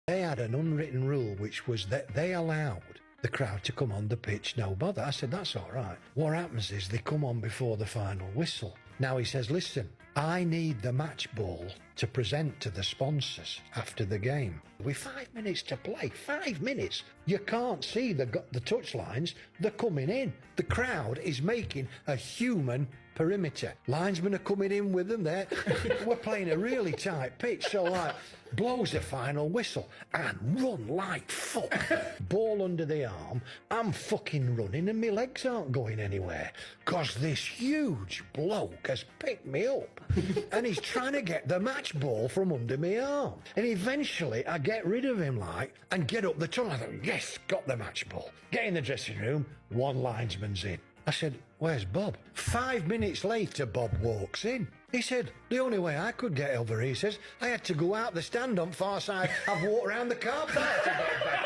They had an unwritten rule, which was that they allowed the crowd to come on the pitch, no bother. I said, that's all right. What happens is they come on before the final whistle. Now he says, listen, I need the match ball to present to the sponsors after the game. With 5 minutes to play, 5 minutes, you can't see the touch lines, they're coming in. The crowd is making a human perimeter. Linesmen are coming in with them there. We're playing a really tight pitch, so like, blows a final whistle and run like fuck. Ball under the arm, I'm fucking running and my legs aren't going anywhere because this huge bloke has picked me up and he's trying to get the match ball from under my arm. And eventually I get rid of him like and get up the tunnel. I thought, yes, got the match ball. Get in the dressing room, one linesman's in. I said, where's Bob? 5 minutes later, Bob walks in. He said, the only way I could get over, he says, I had to go out the stand on far side. I've walked around the car park to get back